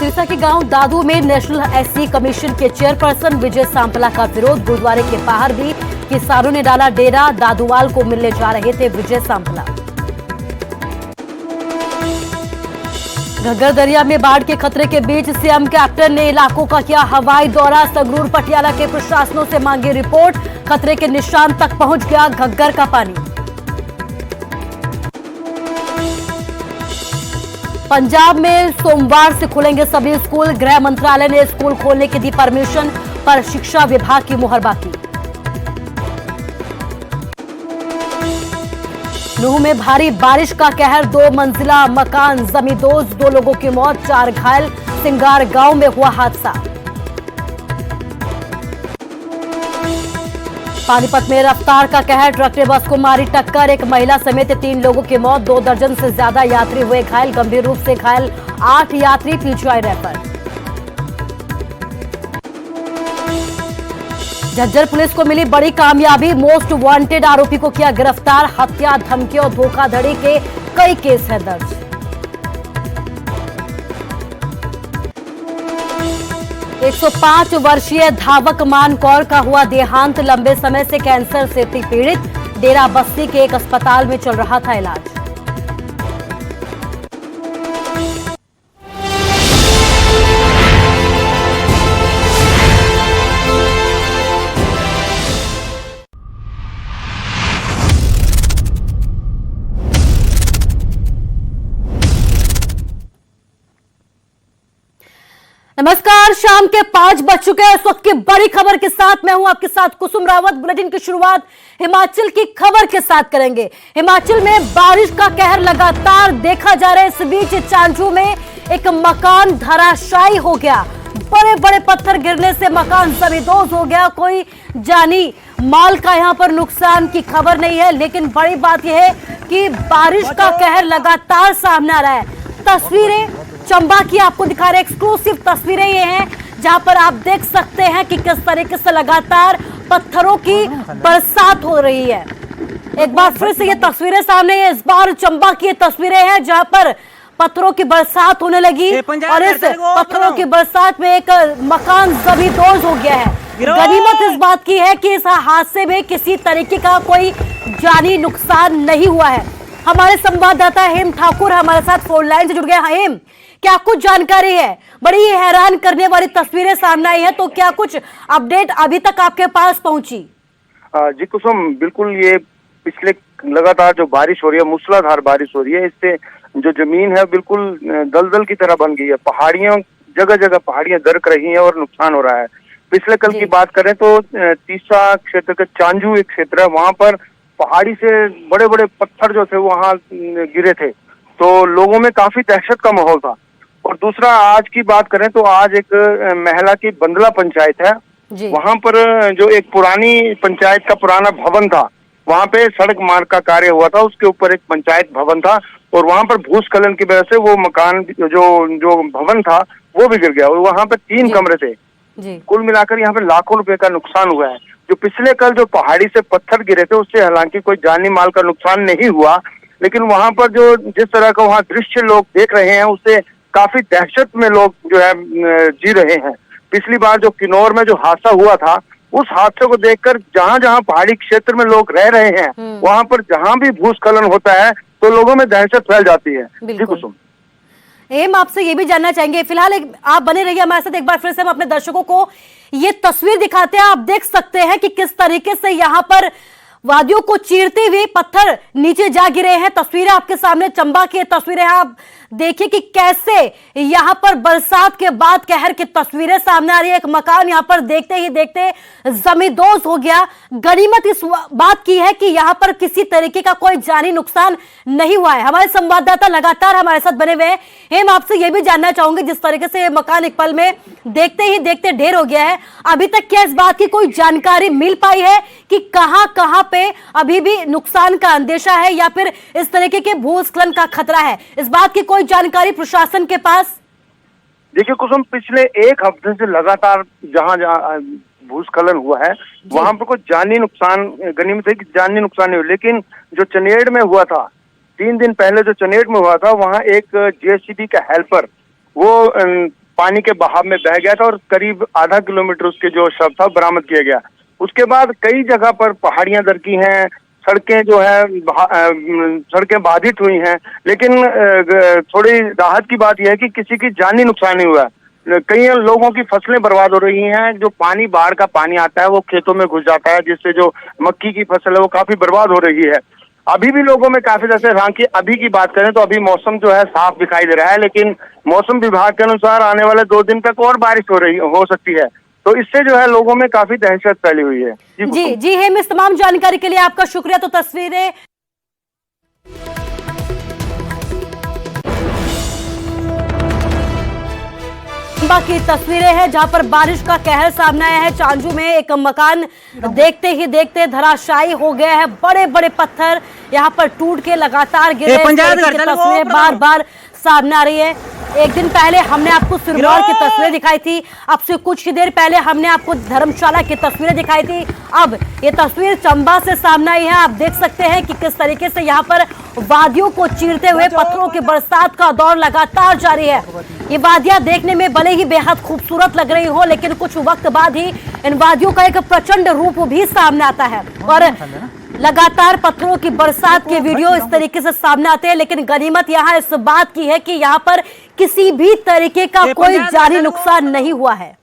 उड़ीसा के गांव दादू में नेशनल एससी कमीशन के चेयरपर्सन विजय सांपला का विरोध। गुरुद्वारे के बाहर भी किसानों ने डाला डेरा। दादूवाल को मिलने जा रहे थे विजय सांपला। घग्गर दरिया में बाढ़ के खतरे के बीच सीएम कैप्टन ने इलाकों का किया हवाई दौरा। संगरूर पटियाला के प्रशासनों से मांगी रिपोर्ट। खतरे के निशान तक पहुंच गया घग्गर का पानी। पंजाब में सोमवार से खुलेंगे सभी स्कूल। गृह मंत्रालय ने स्कूल खोलने की दी परमिशन, पर शिक्षा विभाग की मुहर बाकी। नूह में भारी बारिश का कहर। 2 मंजिला मकान जमींदोज, 2 लोगों की मौत, 4 घायल। सिंगार गांव में हुआ हादसा। पानीपत में रफ्तार का कहर। ट्रक ने बस को मारी टक्कर। एक महिला समेत 3 लोगों की मौत, 2 दर्जन से ज्यादा यात्री हुए घायल। गंभीर रूप से घायल 8 यात्री पीजीआई रेफर। झज्जर पुलिस को मिली बड़ी कामयाबी। मोस्ट वांटेड आरोपी को किया गिरफ्तार। हत्या, धमकी और धोखाधड़ी के कई केस है दर्ज। एक 105 वर्षीय धावक मान कौर का हुआ देहांत। लंबे समय से कैंसर से थी पीड़ित। डेरा बस्ती के एक अस्पताल में चल रहा था इलाज। नमस्कार, शाम के 5 बज चुके हैं। इस वक्त की बड़ी खबर के साथ मैं हूं आपके साथ कुसुम रावत। बुलेटिन की शुरुआत हिमाचल की खबर के साथ करेंगे। हिमाचल में बारिश का कहर लगातार देखा जा रहा है। इस बीच चांजू में एक मकान धराशायी हो गया। बड़े बड़े पत्थर गिरने से मकान जमींदोज हो गया। कोई जानी माल का यहां पर नुकसान की खबर नहीं है, लेकिन बड़ी बात यह है कि बारिश का कहर लगातार सामने आ रहा है। तस्वीरें चंबा की आपको दिखा रहे एक्सक्लूसिव तस्वीरें ये हैं, जहां पर आप देख सकते हैं कि किस तरीके से लगातार पत्थरों की बरसात हो रही है। एक बार फिर से ये तस्वीरें सामने है। इस बार चंबा की ये तस्वीरें हैं जहां पर पत्थरों की बरसात होने लगी और इस पत्थरों की बरसात में एक मकान जमींदोज हो गया है। गनीमत इस बात की है कि इस हादसे में किसी तरीके का कोई जानी नुकसान नहीं हुआ है। हमारे संवाददाता हेम ठाकुर हमारे साथ फोन लाइन से जुड़ गए। हेम, क्या कुछ जानकारी है? बड़ी हैरान करने वाली तस्वीरें सामने आई है, तो क्या कुछ अपडेट अभी तक आपके पास पहुंची? जी कुसुम, बिल्कुल ये पिछले लगातार जो बारिश हो रही है, मूसलाधार बारिश हो रही है, इससे जो जमीन है बिल्कुल दलदल की तरह बन गई है। पहाड़ियां, जगह जगह पहाड़ियां दरक रही हैं और नुकसान हो रहा है। पिछले कल की बात करें तो तीसा क्षेत्र का चांजू एक क्षेत्र है, वहां पर पहाड़ी से बड़े बड़े पत्थर जो थे वहां गिरे थे, तो लोगों में काफी दहशत का माहौल था। और दूसरा, आज की बात करें तो आज एक महला की बंदला पंचायत है, वहां पर जो एक पुरानी पंचायत का पुराना भवन था, वहां पे सड़क मार्ग का कार्य हुआ था, उसके ऊपर एक पंचायत भवन था और वहां पर भूस्खलन की वजह से वो मकान जो भवन था वो भी गिर गया और वहां पे 3 कमरे थे। कुल मिलाकर यहाँ पे लाखों रुपए का नुकसान हुआ है। जो पिछले कल जो पहाड़ी से पत्थर गिरे थे उससे हालांकि कोई जानी माल का नुकसान नहीं हुआ, लेकिन वहां पर जो जिस तरह का वहां दृश्य लोग देख रहे हैं उससे काफी दहशत में लोग जो है जी रहे हैं। पिछली बार जो किन्नौर में जो हादसा हुआ था, उस हादसे को देखकर जहां जहां पहाड़ी क्षेत्र में लोग रह रहे हैं वहां पर जहां भी भूस्खलन होता है तो लोगों में दहशत फैल जाती है। जी कुसुम, एम आपसे ये भी जानना चाहेंगे, फिलहाल आप बने रहिए हमारे साथ। एक बार फिर से हम अपने दर्शकों को ये तस्वीर दिखाते हैं। आप देख सकते हैं कि किस तरीके से यहाँ पर वादियों को चीरते हुए पत्थर नीचे जा गिरे हैं। तस्वीरें आपके सामने चंबा की तस्वीरें हैं। आप देखिए कि कैसे यहाँ पर बरसात के बाद कहर की तस्वीरें सामने आ रही है। एक मकान यहाँ पर देखते ही देखते जमींदोज हो गया। गनीमत इस बात की है कि यहाँ पर किसी तरीके का कोई जानी नुकसान नहीं हुआ है। हमारे संवाददाता लगातार हमारे साथ बने हुए हैं। हम आपसे यह भी जानना चाहूंगे, जिस तरीके से ये मकान एक पल में देखते ही देखते ढेर हो गया है, अभी तक क्या इस बात की कोई जानकारी मिल पाई है कि कहां कहां पे अभी भी नुकसान का अंदेशा है या फिर इस तरीके के भूस्खलन का खतरा है? इस बात की कोई जानकारी प्रशासन के पास? देखिए कुसुम, पिछले 1 हफ्ते से लगातार जहां जहां भूस्खलन हुआ है वहां पर कोई जानी नुकसान, गनीमत है कि जानी नुकसान नहीं हुआ, लेकिन जो चनेड़ में हुआ था 3 दिन पहले, जो चनेड़ में हुआ था, वहां एक जेसीबी का हेल्पर वो पानी के बहाव में बह गया था और करीब आधा किलोमीटर उसके जो शव था बरामद किया गया। उसके बाद कई जगह पर पहाड़ियां दरकी हैं, सड़कें जो है सड़कें बाधित हुई हैं, लेकिन थोड़ी राहत की बात यह है कि किसी की जानी नुकसान नहीं हुआ। कई लोगों की फसलें बर्बाद हो रही हैं। जो पानी, बाढ़ का पानी आता है वो खेतों में घुस जाता है, जिससे जो मक्की की फसल है वो काफी बर्बाद हो रही है। अभी भी लोगों में काफी, जैसे हालांकि अभी की बात करें तो अभी मौसम जो है साफ दिखाई दे रहा है, लेकिन मौसम विभाग के अनुसार आने वाले 2 दिन तक और बारिश हो सकती है। तो इससे जो है लोगों में काफी दहशत फैली हुई है। जी हेम, इस तमाम जानकारी के लिए आपका शुक्रिया। तो तस्वीरें की तस्वीरें हैं जहां पर बारिश का कहर सामने आया है। चांजू में एक मकान देखते ही देखते धराशायी हो गया है। बड़े बड़े पत्थर यहां पर टूट के लगातार गिरे। तस्वीरें बार बार सामने आ रही है। एक दिन पहले हमने आपको सिरमौर की तस्वीरें दिखाई थी, अब से कुछ ही देर पहले हमने आपको धर्मशाला की तस्वीरें दिखाई थी। अब ये तस्वीर चंबा से सामने आई है। आप देख सकते हैं कि किस तरीके से यहाँ पर वादियों को चीरते हुए पत्थरों की बरसात का दौर लगातार जारी है। ये वादियां देखने में भले ही बेहद खूबसूरत लग रही हो, लेकिन कुछ वक्त बाद ही इन वादियों का एक प्रचंड रूप भी सामने आता है और लगातार पत्थरों की बरसात के वीडियो इस तरीके से सामने आते हैं। लेकिन गनीमत यहाँ इस बात की है कि यहाँ पर किसी भी तरीके का कोई जानी नुकसान नहीं हुआ है।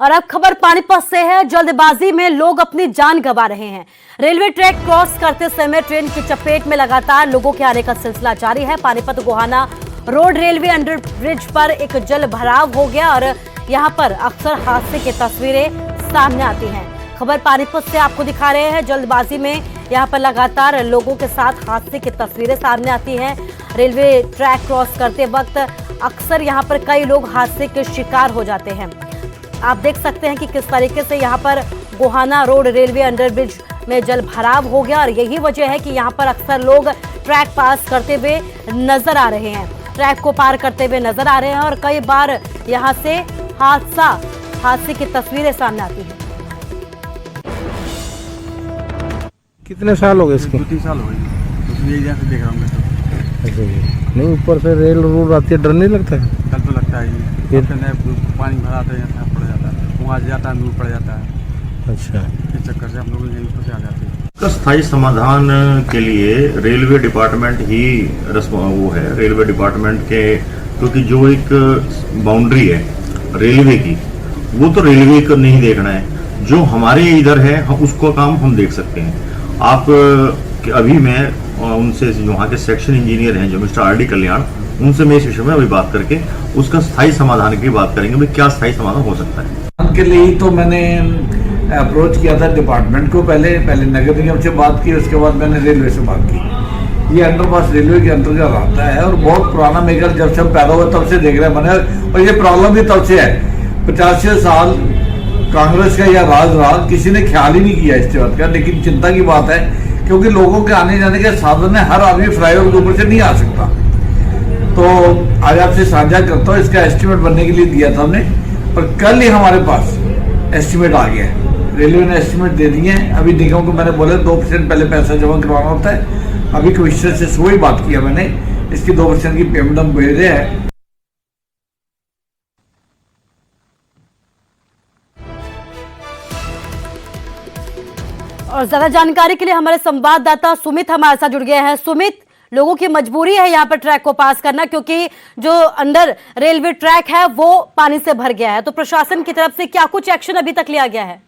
और अब खबर पानीपत से है। जल्दबाजी में लोग अपनी जान गंवा रहे हैं। रेलवे ट्रैक क्रॉस करते समय ट्रेन की चपेट में लगातार लोगों के आने का सिलसिला जारी है। Panipat Gohana road railway under bridge पर एक जल भराव हो गया और यहाँ पर अक्सर हादसे की तस्वीरें सामने आती हैं। खबर पानीपत से आपको दिखा रहे हैं। जल्दबाजी में यहाँ पर लगातार लोगों के साथ हादसे की तस्वीरें सामने आती हैं। रेलवे ट्रैक क्रॉस करते वक्त अक्सर यहाँ पर कई लोग हादसे के शिकार हो जाते हैं। आप देख सकते हैं कि किस तरीके से यहाँ पर गोहाना रोड रेलवे अंडरब्रिज में जल भराव हो गया और यही वजह है कि यहाँ पर अक्सर लोग ट्रैक पास करते हुए नजर आ रहे हैं, ट्रैक को पार करते हुए नजर आ रहे हैं और कई बार यहाँ से हादसे की तस्वीरें सामने आती हैं। कितने साल हो गए इसको? 2-3 साल हो गए। यही जैसे देख रहा हूँ मैं तो। नहीं, ऊपर से रेल रूल आती है, डर नहीं लगता है? डर तो लगता है। पानी भरा तो यहाँ पड़ जाता है, वहाँ जाता है, दूर पड़ जाता है। अच्छा, इस चक्कर से हम लोग यहीं पर आ जाते हैं। का स्थायी समाधान के लिए रेलवे डिपार्टमेंट ही वो है। रेलवे डिपार्टमेंट के, क्योंकि जो एक बाउंड्री है रेलवे की, वो तो रेलवे को नहीं देखना है, जो हमारे इधर है हम उसको काम हम देख सकते हैं। आप अभी मैं उनसे, वहाँ के सेक्शन इंजीनियर हैं जो मिस्टर आर.डी. कल्याण, उनसे मैं इस विषय में अभी बात करके उसका स्थायी समाधान की बात करेंगे। भाई क्या स्थायी समाधान हो सकता है के लिए ही तो मैंने अप्रोच किया था डिपार्टमेंट को। पहले नगर निगम से बात की, उसके बाद मैंने रेलवे से बात की। ये अंडरपास रेलवे के अंतर्गत आता है और बहुत पुराना मेकर, जब से हम पैदा हुए तब से देख रहे हैं बने, और ये प्रॉब्लम भी तब से है। 50 साल कांग्रेस का या राज किसी ने ख्याल ही नहीं किया इस बात का। लेकिन चिंता की बात है क्योंकि लोगों के आने जाने के साधन है, हर आदमी फ्लाईओवर के ऊपर से नहीं आ सकता। तो आज आपसे साझा करता हूँ, इसका एस्टिमेट बनने के लिए दिया था हमने, और कल ही हमारे पास एस्टिमेट आ गया है। रेलवे ने एस्टिमेट दे दिए हैं। अभी निगम को मैंने बोला 2% पहले पैसा जमा करवाना होता है। अभी कमिश्नर से सुबह ही बात किया मैंने, इसकी 2% की पेमेंट हम भेज रहे हैं। और ज्यादा जानकारी के लिए हमारे संवाददाता सुमित हमारे साथ जुड़ गए हैं। सुमित, लोगों की मजबूरी है यहाँ पर ट्रैक को पास करना, क्योंकि जो अंडर रेलवे ट्रैक है वो पानी से भर गया है। तो प्रशासन की तरफ से क्या कुछ एक्शन अभी तक लिया गया है?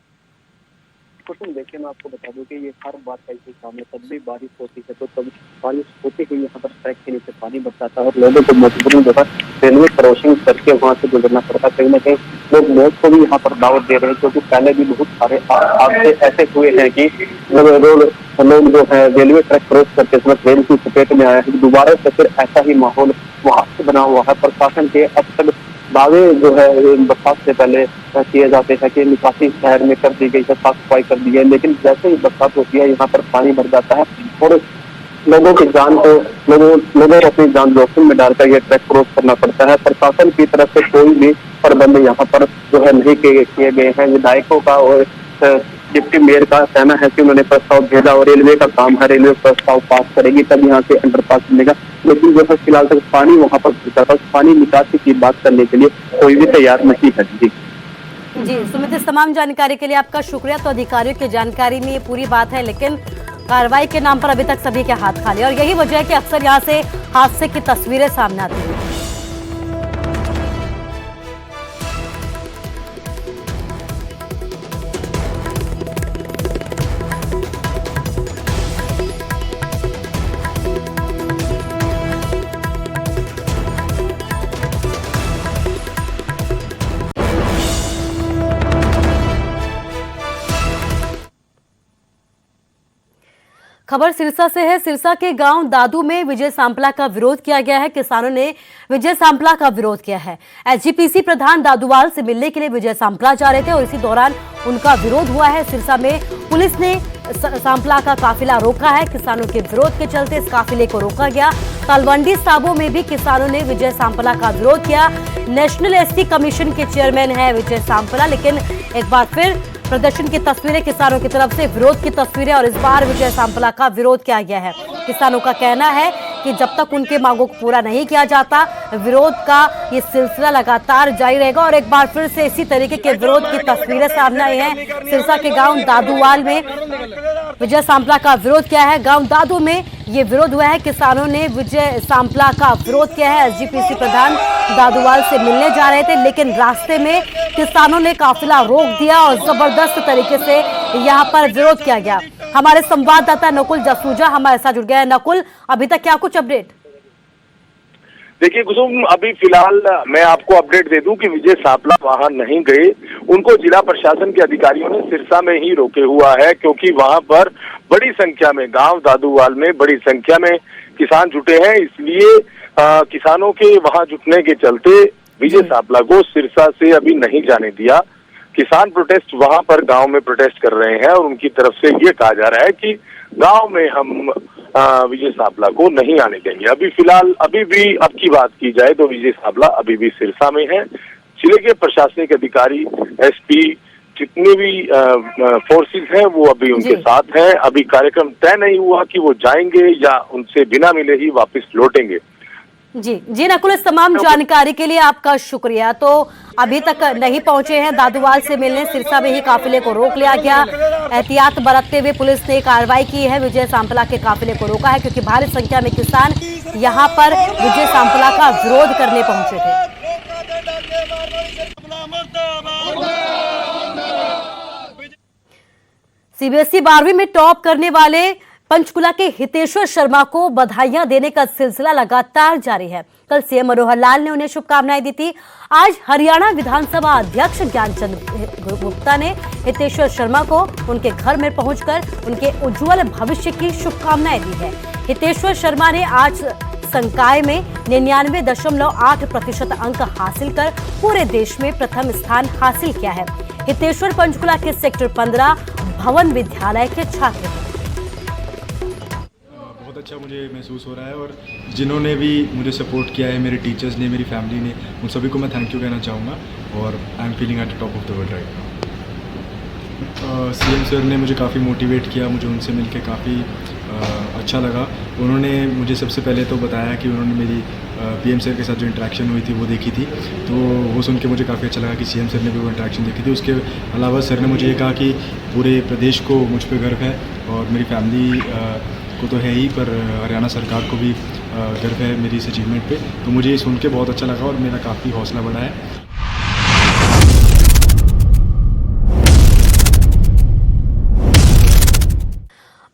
देखिए, मैं आपको बता दूं कि ये हर बार का इसी काम है। तब भी बारिश होती है तो तब बारिश होते ही यहाँ पर ट्रैक के नीचे पानी बढ़ जाता है और लोगों को मजबूरी जो है रेलवे क्रॉसिंग करके वहाँ से गुजरना पड़ता है। कहीं ना कहीं लोग मौत को भी यहाँ पर दावत दे रहे हैं, क्योंकि पहले भी बहुत सारे हादसे ऐसे हुए हैं कि लोग जो है रेलवे ट्रैक क्रॉस करते समय ट्रेन की चपेट में आया है। दोबारा से फिर ऐसा ही माहौल वहाँ से बना हुआ है। प्रशासन के अब तक दावे जो है बरसात से पहले किए जाते हैं कि निकासी शहर में कर दी गई है, साफ सफाई कर दी है, लेकिन जैसे ही बरसात होती है यहाँ पर पानी भर जाता है और लोगों की जान को लोगों अपनी जान जोखिम में डालकर ये ट्रैक क्रॉस करना पड़ता है। प्रशासन की तरफ से कोई भी प्रबंध यहाँ पर जो है नहीं किए गए हैं। विधायकों का और डिप्टी मेयर का कहना है कि उन्होंने प्रस्ताव भेजा और रेलवे का काम है, रेलवे प्रस्ताव पास करेगी तब यहाँ से अंडरपास मिलेगा। लेकिन जो है फिलहाल तक पानी वहाँ पर पहुंचा था, पानी निकासी की बात करने के लिए कोई भी तैयार नहीं है। जी सुमित, इस तमाम जानकारी के लिए आपका शुक्रिया। तो अधिकारियों की जानकारी में ये पूरी बात है, लेकिन कार्रवाई के नाम पर अभी तक सभी के हाथ खाली, और यही वजह है कि अक्सर यहाँ से हादसे की तस्वीरें सामने आती हैं। खबर सिरसा से है। सिरसा के गांव दादू में विजय सांपला का विरोध किया गया है। किसानों ने विजय सांपला का विरोध किया है। एसजीपीसी प्रधान दादूवाल से मिलने के लिए विजय सांपला जा रहे थे और इसी दौरान उनका विरोध हुआ है। सिरसा में पुलिस ने सांपला का काफिला रोका है। किसानों के विरोध के चलते इस काफिले को रोका गया। तलवंडी साबो में भी किसानों ने विजय सांपला का विरोध किया। नेशनल एसटी कमीशन के चेयरमैन है विजय सांपला, लेकिन एक बार फिर प्रदर्शन की तस्वीरें, किसानों की तरफ से विरोध की तस्वीरें, और इस बार विजय सांपला का विरोध किया गया है। किसानों का कहना है कि जब तक उनके मांगों को पूरा नहीं किया जाता, विरोध का ये सिलसिला लगातार जारी रहेगा। और एक बार फिर से इसी तरीके के विरोध की तस्वीरें सामने आई हैं। सिरसा के गांव दादूवाल में विजय सांपला का विरोध किया है। गांव दादू में ये विरोध हुआ है। किसानों ने विजय सांपला का विरोध किया है। एसजीपीसी प्रधान दादूवाल से मिलने जा रहे थे, लेकिन रास्ते में किसानों ने काफिला रोक दिया और जबरदस्त तरीके से यहाँ पर विरोध किया गया। हमारे संवाददाता नकुल जसूजा हमारे साथ जुड़ गए हैं। नकुल, अभी तक क्या कुछ अपडेट? देखिए कुसुम, अभी फिलहाल मैं आपको अपडेट दे दूं कि विजय सांपला वहां नहीं गए। उनको जिला प्रशासन के अधिकारियों ने सिरसा में ही रोके हुआ है, क्योंकि वहां पर बड़ी संख्या में, गांव दादूवाल में बड़ी संख्या में किसान जुटे हैं। इसलिए किसानों के वहां जुटने के चलते विजय सांपला को सिरसा से अभी नहीं जाने दिया। किसान प्रोटेस्ट वहां पर गांव में प्रोटेस्ट कर रहे हैं और उनकी तरफ से ये कहा जा रहा है कि गांव में हम विजय सांपला को नहीं आने देंगे। अभी फिलहाल, अभी भी अब की बात की जाए तो विजय सांपला अभी भी सिरसा में है। जिले के प्रशासनिक अधिकारी, एसपी, जितने भी फोर्सेस हैं वो अभी उनके साथ हैं। अभी कार्यक्रम तय नहीं हुआ कि वो जाएंगे या उनसे बिना मिले ही वापस लौटेंगे। जी नकुल, इस तमाम जानकारी के लिए आपका शुक्रिया। तो अभी तक नहीं पहुंचे हैं दादूवाल से मिलने, सिरसा में ही काफिले को रोक लिया गया। एहतियात बरतते हुए पुलिस ने कार्रवाई की है। विजय सांपला के काफिले को रोका है, क्योंकि भारी संख्या में किसान यहां पर विजय सांपला का विरोध करने पहुंचे थे। सीबीएसई 12वीं में टॉप करने वाले पंचकुला के हितेश्वर शर्मा को बधाइयां देने का सिलसिला लगातार जारी है। कल सीएम मनोहर लाल ने उन्हें शुभकामनाएं दी थी। आज हरियाणा विधानसभा अध्यक्ष ज्ञानचंद गुप्ता ने हितेश्वर शर्मा को उनके घर में पहुंचकर उनके उज्जवल भविष्य की शुभकामनाएं दी है। हितेश्वर शर्मा ने आज संकाय में 99.8% अंक हासिल कर पूरे देश में प्रथम स्थान हासिल किया है। हितेश्वर पंचकुला के सेक्टर 15 भवन विद्यालय के छात्र हैं। बहुत अच्छा मुझे महसूस हो रहा है, और जिन्होंने भी मुझे सपोर्ट किया है, मेरे टीचर्स ने, मेरी फैमिली ने, उन सभी को मैं थैंक यू कहना चाहूँगा। और I am feeling at the top of the world right now. CM sir ने मुझे काफ़ी मोटिवेट किया, मुझे उनसे मिलकर काफ़ी अच्छा लगा। उन्होंने मुझे सबसे पहले तो बताया कि उन्होंने मेरी पीएम सर के साथ जो इंटरेक्शन हुई थी वो देखी थी, तो वो सुन के मुझे काफ़ी अच्छा लगा कि सीएम सर ने भी वो इंटरेक्शन देखी थी। उसके अलावा सर ने मुझे ये कहा कि पूरे प्रदेश को मुझ पर गर्व है, और मेरी फैमिली को तो है ही, पर हरियाणा सरकार को भी गर्व है मेरी इस अचीवमेंट पे। तो मुझे ये सुन के बहुत अच्छा लगा और मेरा काफ़ी हौसला बढ़ा है।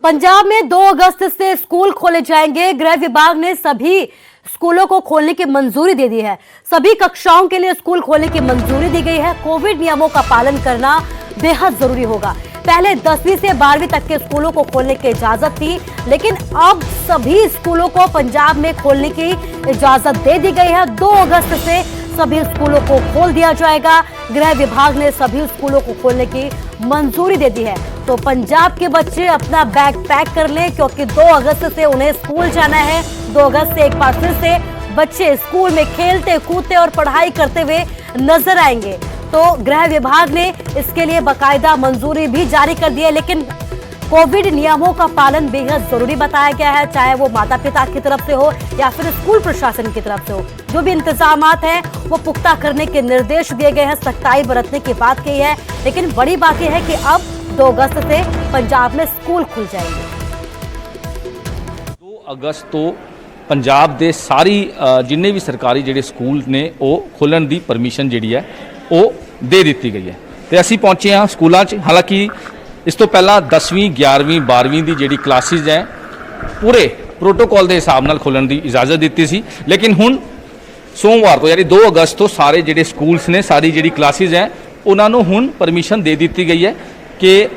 पंजाब में 2 अगस्त से स्कूल खोले जाएंगे। गृह विभाग ने सभी स्कूलों को खोलने की मंजूरी दे दी है। सभी कक्षाओं के लिए स्कूल खोलने की मंजूरी दी गई है। कोविड नियमों का पालन करना बेहद जरूरी होगा। पहले 10वीं से 12वीं तक के स्कूलों को खोलने की इजाजत थी, लेकिन अब सभी स्कूलों को पंजाब में खोलने की इजाजत दे दी गई है। 2 अगस्त से सभी स्कूलों को खोल दिया जाएगा। गृह विभाग ने सभी स्कूलों को खोलने की मंजूरी दे दी है। तो पंजाब के बच्चे अपना बैग पैक कर लें, क्योंकि 2 अगस्त से उन्हें स्कूल जाना है। 2 अगस्त से एक बार फिर से बच्चे स्कूल में खेलते कूदते और पढ़ाई करते हुए नजर आएंगे। तो तो गृह विभाग ने इसके लिए बाकायदा मंजूरी भी जारी कर दी है, लेकिन कोविड नियमों का पालन बेहद जरूरी बताया गया है, चाहे वो माता पिता की तरफ से हो या फिर स्कूल प्रशासन की तरफ से हो। जो भी इंतजामात हैं वो पुख्ता करने के निर्देश दिए गए हैं, सख्ताई बरतने की बात कही है। लेकिन बड़ी बात यह है कि अब 2 अगस्त से पंजाब में स्कूल खुल जाएंगे। 2 ਅਗਸਤ ਤੋਂ ਪੰਜਾਬ ਦੇ ਸਾਰੀ ਜਿੰਨੇ ਵੀ ਸਰਕਾਰੀ ਜਿਹੜੇ ਸਕੂਲ ਨੇ ਉਹ ਖੁੱਲ੍ਹਣ ਦੀ ਪਰਮਿਸ਼ਨ ਜਿਹੜੀ ਹੈ ਉਹ ਦੇ ਦਿੱਤੀ ਗਈ ਹੈ ਤੇ ਅਸੀਂ ਪਹੁੰਚੇ ਹਾਂ ਸਕੂਲਾਂ 'ਚ। ਹਾਲਾਂਕਿ ਇਸ ਤੋਂ ਪਹਿਲਾਂ 10ਵੀਂ 11ਵੀਂ 12ਵੀਂ ਦੀ ਜਿਹੜੀ ਕਲਾਸਿਸ ਹੈ ਪੂਰੇ ਪ੍ਰੋਟੋਕਾਲ ਦੇ ਹਿਸਾਬ ਨਾਲ ਖੁੱਲ੍ਹਣ ਦੀ ਇਜਾਜ਼ਤ ਦਿੱਤੀ ਸੀ, ਲੇਕਿਨ ਹੁਣ ਸੋਮਵਾਰ ਤੋਂ ਯਾਨੀ 2 ਅਗਸਤ ਤੋਂ ਸਾਰੇ ਜਿਹੜੇ ਸਕੂਲਸ ਨੇ ਸਾਰੀ ਜਿਹੜੀ ਕਲਾਸਿਸ ਹੈ ਉਹਨਾਂ ਨੂੰ ਹੁਣ ਪਰਮਿਸ਼ਨ ਦੇ ਦਿੱਤੀ ਗਈ ਹੈ ਕਿ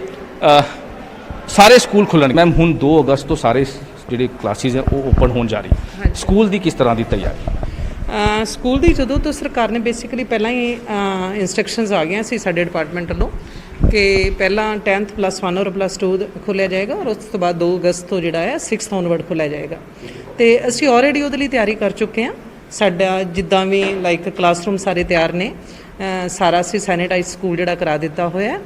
ਸਾਰੇ ਸਕੂਲ ਖੁੱਲ੍ਹਣ। ਮੈਮ ਹੁਣ 2 ਅਗਸਤ ਤੋਂ ਸਾਰੇ ਜਿਹੜੇ ਕਲਾਸਿਸ ਹੈ ਉਹ ਓਪਨ ਹੋਣ ਜਾ ਰਹੀ ਹੈ, ਸਕੂਲ ਦੀ ਕਿਸ ਤਰ੍ਹਾਂ ਦੀ ਤਿਆਰੀ? ਸਕੂਲ ਦੀ ਜਦੋਂ ਤੋਂ ਸਰਕਾਰ ਨੇ ਬੇਸਿਕਲੀ ਪਹਿਲਾਂ ਹੀ ਇੰਸਟਰਕਸ਼ਨਸ ਆ ਗਈਆਂ ਸੀ ਸਾਡੇ ਡਿਪਾਰਟਮੈਂਟ ਵੱਲੋਂ ਕਿ ਪਹਿਲਾਂ 10th +1 ਔਰ +2 ਖੋਲ੍ਹਿਆ ਜਾਏਗਾ ਔਰ ਉਸ ਤੋਂ ਬਾਅਦ 2 ਅਗਸਤ ਤੋਂ ਜਿਹੜਾ ਹੈ 6th ਔਨਵਰਡ ਖੋਲ੍ਹਿਆ ਜਾਏਗਾ ਤੇ ਅਸੀਂ ਆਲਰੇਡੀ ਉਹਦੇ ਲਈ ਤਿਆਰੀ ਕਰ ਚੁੱਕੇ ਹਾਂ। ਸਾਡਾ ਜਿੱਦਾਂ ਵੀ ਲਾਈਕ ਕਲਾਸਰੂਮ ਸਾਰੇ ਤਿਆਰ ਨੇ, ਸਾਰਾ ਅਸੀਂ ਸੈਨੀਟਾਈਜ਼ ਸਕੂਲ ਜਿਹੜਾ ਕਰਾ ਦਿੱਤਾ ਹੋਇਆ ਹੈ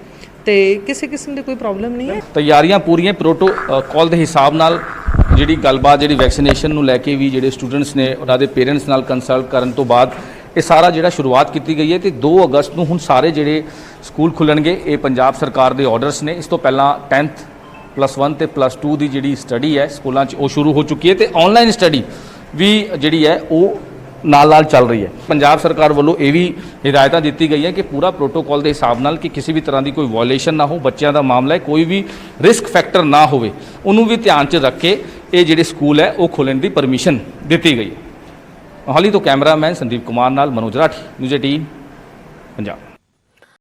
ਤੇ ਕਿਸੇ ਕਿਸਮ ਦੀ ਕੋਈ ਪ੍ਰੋਬਲਮ ਨਹੀਂ ਹੈ। ਤਿਆਰੀਆਂ ਪੂਰੀਆਂ ਪ੍ਰੋਟੋਕਾਲ ਦੇ ਹਿਸਾਬ ਨਾਲ ਜਿਹੜੀ ਗੱਲਬਾਤ ਜਿਹੜੀ ਵੈਕਸੀਨੇਸ਼ਨ ਨੂੰ ਲੈ ਕੇ ਵੀ ਜਿਹੜੇ ਸਟੂਡੈਂਟਸ ਨੇ ਉਹਨਾਂ ਦੇ ਪੇਰੈਂਟਸ ਨਾਲ ਕੰਸਲਟ ਕਰਨ ਤੋਂ ਬਾਅਦ ਇਹ ਸਾਰਾ ਜਿਹੜਾ ਸ਼ੁਰੂਆਤ ਕੀਤੀ ਗਈ ਹੈ ਤੇ 2 ਅਗਸਤ ਨੂੰ ਹੁਣ ਸਾਰੇ ਜਿਹੜੇ ਸਕੂਲ ਖੁੱਲਣਗੇ। ਇਹ ਪੰਜਾਬ ਸਰਕਾਰ ਦੇ ਆਰਡਰਸ ਨੇ। ਇਸ ਤੋਂ ਪਹਿਲਾਂ 10th +1 ਤੇ +2 ਦੀ ਜਿਹੜੀ ਸਟੱਡੀ ਹੈ ਸਕੂਲਾਂ 'ਚ ਉਹ ਸ਼ੁਰੂ ਹੋ ਚੁੱਕੀ ਹੈ ਤੇ ਆਨਲਾਈਨ ਸਟੱਡੀ ਵੀ ਜਿਹੜੀ ਹੈ ਉਹ ਨਾਲ ਚੱਲ ਰਹੀ ਹੈ। ਪੰਜਾਬ ਸਰਕਾਰ ਵੱਲੋਂ ਇਹ ਵੀ ਹਿਦਾਇਤਾਂ ਦਿੱਤੀ ਗਈਆਂ ਕਿ ਪੂਰਾ ਪ੍ਰੋਟੋਕਾਲ ਦੇ ਹਿਸਾਬ ਨਾਲ ਕਿ ਕਿਸੇ ਵੀ ਤਰ੍ਹਾਂ ਦੀ ਕੋਈ ਵਾਇਓਲੇਸ਼ਨ ਨਾ ਹੋ, ਬੱਚਿਆਂ ਦਾ ਮਾਮਲਾ ਹੈ ਕੋਈ ਵੀ ਰਿਸਕ ਫੈਕਟਰ ਨਾ ਹੋਵੇ, ਉਹਨੂੰ ਵੀ ਧਿਆਨ 'ਚ ਰੱਖ ਕੇ ਇਹ ਜਿਹੜੇ ਸਕੂਲ ਹੈ ਉਹ ਖੋਲ੍ਹਣ ਦੀ ਪਰਮਿਸ਼ਨ ਦਿੱਤੀ ਗਈ ਹੈ। ਮੋਹਾਲੀ ਤੋਂ ਕੈਮਰਾਮੈਨ ਸੰਦੀਪ ਕੁਮਾਰ ਨਾਲ ਮਨੋਜ ਰਾਠੀ, ਨਿਊਜ਼ 18 ਪੰਜਾਬ।